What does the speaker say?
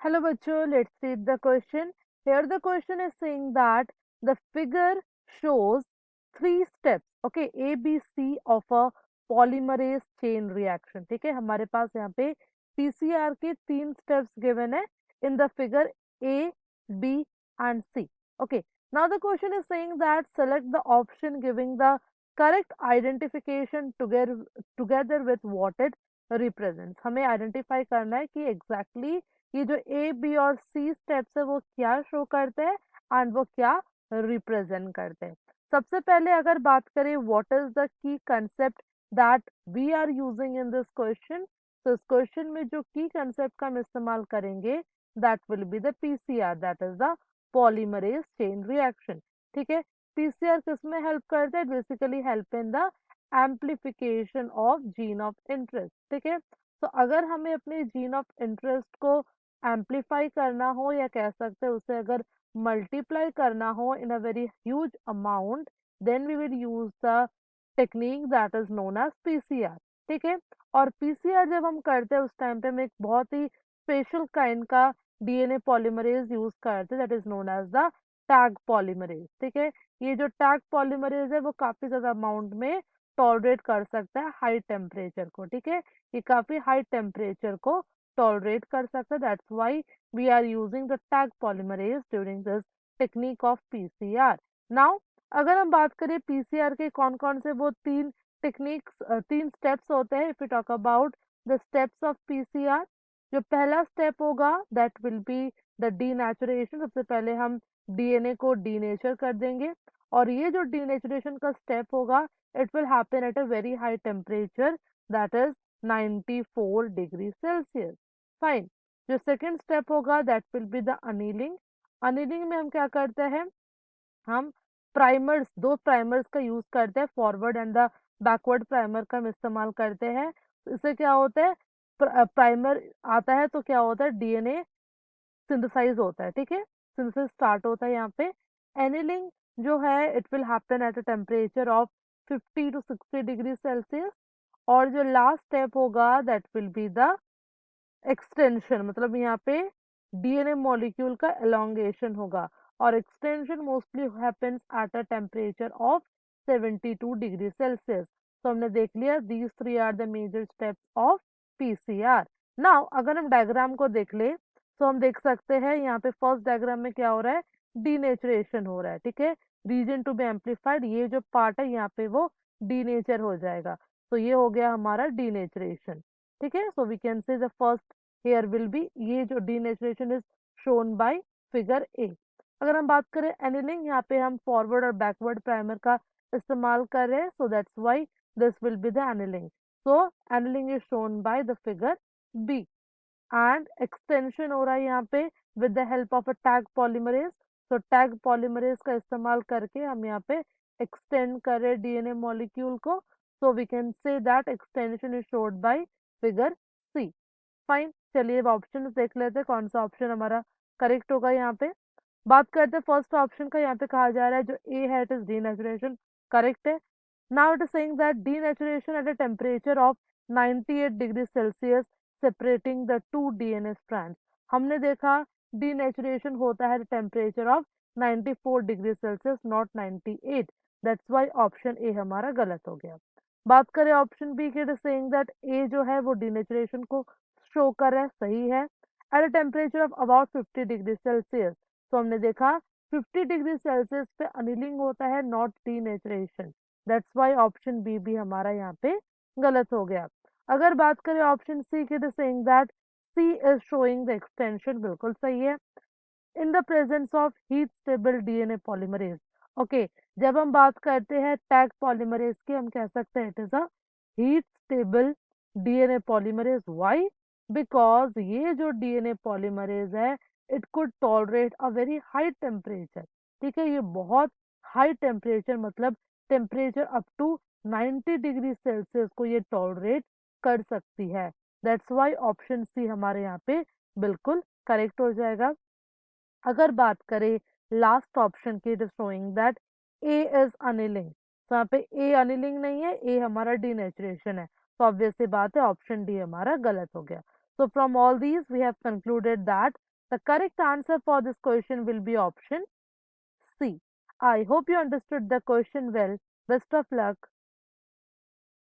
Hello bachcho, let's read the question. Here the question is saying that the figure shows three steps, okay, A, B, C of a polymerase chain reaction. ठीक है, हमारे पास यहाँ पे PCR के तीन steps given है in the figure A, B and C. Okay, now the question is saying that select the option giving the correct identification together with what it represents. हमें identify करना है कि exactly ये जो A B और सी steps है वो क्या शो करते हैं एंड वो क्या रिप्रेजेंट करते हैं। सबसे पहले अगर बात करें what is the key concept that we are using in this question, तो इस क्वेश्चन में जो की कंसेप्ट का हम इस्तेमाल करेंगे that will be the PCR, that is the polymerase chain reaction. ठीक है, पीसीआर किस में हेल्प करता है? Basically help in the amplification of gene of interest. ठीक है, तो अगर हमें अपने जीन ऑफ इंटरेस्ट को एम्पलीफाई करना हो या कह सकते हैं उसे अगर मल्टीप्लाई करना हो in a very huge amount, then we will use the technique that is known as PCR. ठीक है, और पीसीआर जब हम करते हैं उस टाइम पे हम एक बहुत ही स्पेशल काइंड का डीएनए पॉलीमरेज यूज करते हैं that is known as the Taq polymerase. ठीक है, ये जो टैग पॉलीमरेज है वो काफी ज्यादा अमाउंट में टॉलरेट कर सकता है हाई टेम्परेचर को। ठीक है, ये काफी हाई टेम्परेचर को tolerate कर सकता है, that's why we are using the tag polymerase during this technique of PCR. Now अगर हम बात करें PCR के कौन कौन से वो तीन टेक्निक्स तीन स्टेप्स होते हैं, if we talk about the steps of PCR, जो पहला स्टेप होगा that will be the denaturation। सबसे पहले हम डीएनए को डीनेचर कर देंगे और ये जो डीनेचुरेशन का स्टेप होगा it will happen at a very high temperature, that is 94 degree Celsius. Fine, जो सेकंड स्टेप होगा that will be the annealing. Annealing में हम क्या करते हैं? हम प्राइमर्स, दो प्राइमर्स का यूज करते हैं, forward and the backward primer का हम इस्तेमाल करते हैं। तो इससे क्या होता है, प्राइमर आता है तो क्या होता है, डीएनए सिंथेसाइज होता है। ठीक है, सिंथेसिस स्टार्ट होता है यहाँ पे। एनिलिंग जो है it will happen at a temperature of 50 to 60 degree Celsius. और जो लास्ट स्टेप होगा that will be the extension, मतलब यहाँ पे डीएनए मॉलिक्यूल का एलोंगेशन होगा और extension mostly happens at a temperature of 72 degree Celsius. तो हमने देख लिया these three are the major steps of PCR. Now अगर हम डायग्राम को देख ले तो हम देख सकते हैं यहाँ पे फर्स्ट डायग्राम में क्या हो रहा है, डीनेचुरेशन हो रहा है। ठीक है, रीजन टू बी एम्पलीफाइड, ये जो पार्ट है यहाँ पे वो डीनेचर हो जाएगा, तो ये हो गया हमारा डीनेचुरेशन। ठीक है, so we can say the first here will be, ये जो denaturation is shown by figure A. अगर हम बात करें एनिलिंग, यहाँ पे हम फॉरवर्ड और बैकवर्ड प्राइमर का इस्तेमाल कर रहे हैं, so that's why this will be the annealing. So annealing is shown by the figure B and extension हो रहा है यहाँ पे with the help of a Taq polymerase. तो टैग पॉलीमरेज का इस्तेमाल करके हम यहाँ पे एक्सटेंड कर रहे डीएनए मॉलिक्यूल को, so we can say that extension is shown by figure C. Fine, चलिए अब ऑप्शन देख लेते हैं कौन सा ऑप्शन हमारा करेक्ट होगा। यहाँ पे बात करते हैं फर्स्ट ऑप्शन का, यहाँ पे कहा जा रहा है जो ए है इट इज डीनेचुरेशन, करेक्ट है। Now it is saying that denaturation eight a temperature of 98 degree Celsius separating the two DNA strands. हमने देखा डीनेचुरेशन होता है temperature of 94 degree Celsius, not 98, that's why option A हमारा गलत हो गया। बात करें ऑप्शन बी की, इट इज सेइंग दैट ए जो है वो डीनेचुरेशन को शो कर रहा है, सही है, eight a temperature of about 50 degree Celsius. तो हमने देखा 50 डिग्री सेल्सियस पे अनिलिंग होता है, not denaturation, that's why option B भी हमारा यहाँ पे गलत हो गया। अगर बात करें ऑप्शन सी की, saying that C is showing the extension, बिल्कुल सही है, in the presence of heat stable DNA polymerase. Okay, जब हम बात करते हैं टैग पॉलीमरेज की, हम कह सकते हैं it is a heat stable DNA polymerase. Why? Because ये जो डीएनए पॉलीमरेज है it could tolerate a very high temperature. ठीक है, ये बहुत हाई टेम्परेचर, मतलब temperature up to 90 degree Celsius को ये टॉलरेट कर सकती है। दैट्स वाई ऑप्शन सी हमारे यहाँ पे बिल्कुल करेक्ट हो जाएगा। अगर बात करें लास्ट ऑप्शन की, it is showing that A is annealing, तो यहाँ पे ए अनिलिंग नहीं है, ए हमारा डीनेचुरेशन है, तो ऑब्वियस सी बात है ऑप्शन डी हमारा गलत हो गया। So from all these we have concluded that The correct answer for this question will be option C. I hope you understood the question well. Best of luck.